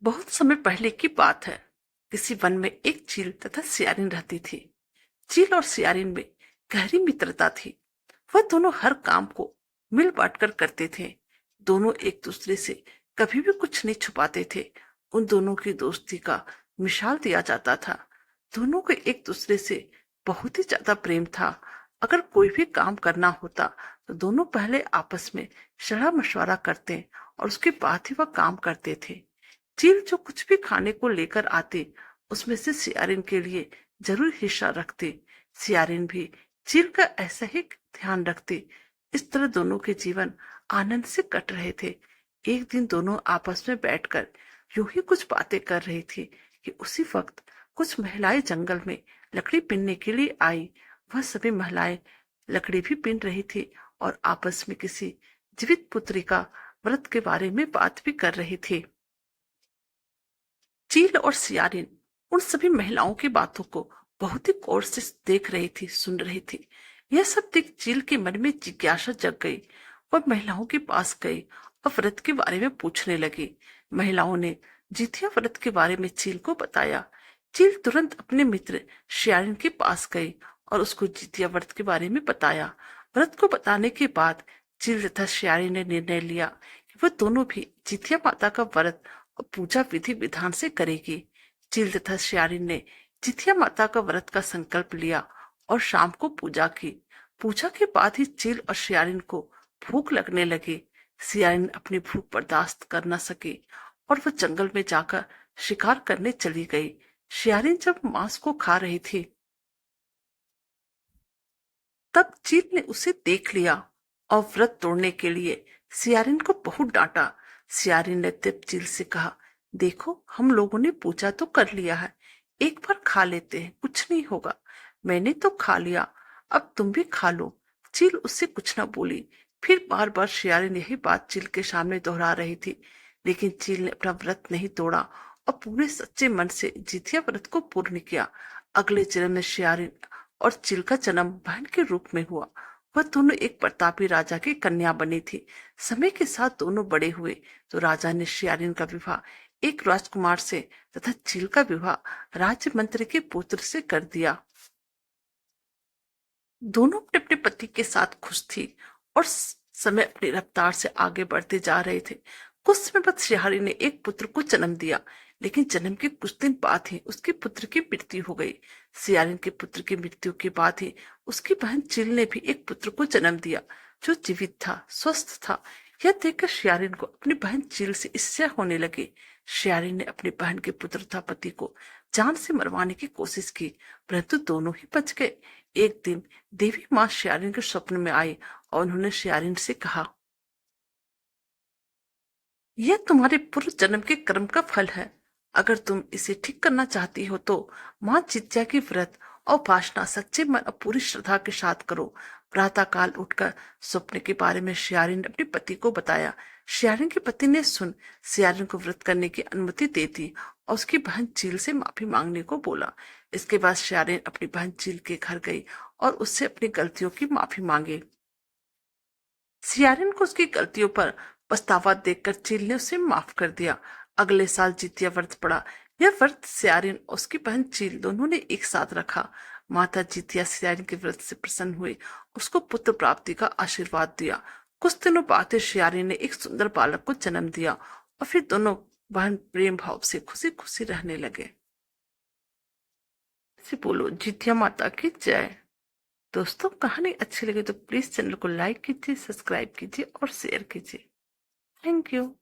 बहुत समय पहले की बात है। किसी वन में एक चील तथा सियारिन रहती थी। चील और सियारिन में गहरी मित्रता थी। वह दोनों हर काम को मिल बांट कर करते थे। दोनों एक दूसरे से कभी भी कुछ नहीं छुपाते थे। उन दोनों की दोस्ती का मिसाल दिया जाता था। दोनों को एक दूसरे से बहुत ही ज्यादा प्रेम था। अगर कोई भी काम करना होता तो दोनों पहले आपस में सलाह मशवरा करते और उसके बाद ही वह काम करते थे। चील जो कुछ भी खाने को लेकर आते उसमें से सियारिन के लिए जरूर हिस्सा रखते। सियारिन भी चील का ऐसा ही ध्यान रखते। इस तरह दोनों के जीवन आनंद से कट रहे थे। एक दिन दोनों आपस में बैठकर यूं ही कुछ बातें कर रही थी कि उसी वक्त कुछ महिलाएं जंगल में लकड़ी बीनने के लिए आई। वह सभी महिलाएं लकड़ी भी बीन रही थी और आपस में किसी जीवित पुत्री का व्रत के बारे में बात भी कर रही थी। चील और सियारिन उन सभी महिलाओं की बातों को बहुत ही गौर से देख रही थी, सुन रही थी। यह सब देख चील के मन में जिज्ञासा जग गई। वह महिलाओं के पास गई और व्रत के बारे में पूछने लगी। महिलाओं ने जितिया व्रत के बारे में चील को बताया। चील तुरंत अपने मित्र सियारिन के पास गई और उसको जितिया व्रत के बारे में बताया। व्रत को बताने के बाद चील तथा सियारिन ने निर्णय लिया कि वह दोनों भी जितिया माता का व्रत और पूजा विधि विधान से करेगी। चील तथा सियारिन ने जितिया माता का व्रत का संकल्प लिया और शाम को पूजा की। पूजा के बाद ही चील और सियारिन को भूख लगने लगी। सियारिन अपनी भूख बर्दाश्त कर न सकी और वह जंगल में जाकर शिकार करने चली गई। सियारिन जब मांस को खा रही थी तब चील ने उसे देख लिया और व्रत तोड़ने के लिए सियारिन को बहुत डांटा। सियारिन ने तब चील से कहा, देखो हम लोगों ने पूजा तो कर लिया है, एक बार खा लेते हैं, कुछ नहीं होगा। मैंने तो खा लिया, अब तुम भी खा लो। चील उससे कुछ न बोली। फिर बार बार सियारिन यही बात चील के सामने दोहरा रही थी, लेकिन चील ने अपना व्रत नहीं तोड़ा और पूरे सच्चे मन से जितिया व्रत को पूर्ण किया। अगले जन्म में सियारिन और चील का जन्म बहन के रूप में हुआ। वह दोनों एक प्रतापी राजा की कन्या बनी थी। समय के साथ दोनों बड़े हुए तो राजा ने सियारिन का विवाह एक राजकुमार से तथा चील का विवाह राज्य मंत्री के पुत्र से कर दिया। दोनों अपने अपने पति के साथ खुश थी और समय अपनी रफ्तार से आगे बढ़ते जा रहे थे। कुछ समय बाद सियारी ने एक पुत्र को जन्म दिया, लेकिन जन्म के कुछ दिन बाद ही उसके पुत्र की मृत्यु हो गई। सियारिन के पुत्र की मृत्यु के बाद ही उसकी बहन चिल ने भी एक पुत्र को जन्म दिया जो जीवित था, स्वस्थ था। यह देखकर सियारिन को अपनी बहन चिल से ईर्ष्या होने लगी। सियारिन ने अपनी बहन के पुत्र तथा पति को जान से मरवाने की कोशिश की, परंतु दोनों ही बच गए। एक दिन देवी माँ सियारिन के स्वप्न में आई और उन्होंने सियारिन से कहा, यह तुम्हारे पूर्व जन्म के कर्म का फल है। अगर तुम इसे ठीक करना चाहती हो तो माँ जित्या की व्रत और उपासना सच्चे मन और पूरी श्रद्धा के साथ करो। प्रातः काल उठकर स्वप्न के बारे में सियारिन ने अपने पति को बताया। सियारिन के पति ने सुन सियारिन को व्रत करने की अनुमति दे दी और उसकी बहन चील से माफी मांगने को बोला। इसके बाद सियारिन अपनी बहन चील के घर गई और उससे अपनी गलतियों की माफी मांगी। सियारिन को उसकी गलतियों पर पछतावा देखकर चील ने उसे माफ कर दिया। अगले साल जितिया व्रत पड़ा। यह व्रत सियारिन और उसकी बहन चील दोनों ने एक साथ रखा। माता जितिया सियारिन के व्रत से प्रसन्न हुई, उसको पुत्र प्राप्ति का आशीर्वाद दिया। कुछ दिनों बाद सियारिन ने एक सुंदर बालक को जन्म दिया और फिर दोनों बहन प्रेम भाव से खुशी खुशी रहने लगे। से बोलो जितिया माता की जय। दोस्तों कहानी अच्छी लगे तो प्लीज चैनल को लाइक कीजिए, सब्सक्राइब कीजिए और शेयर कीजिए। Thank you.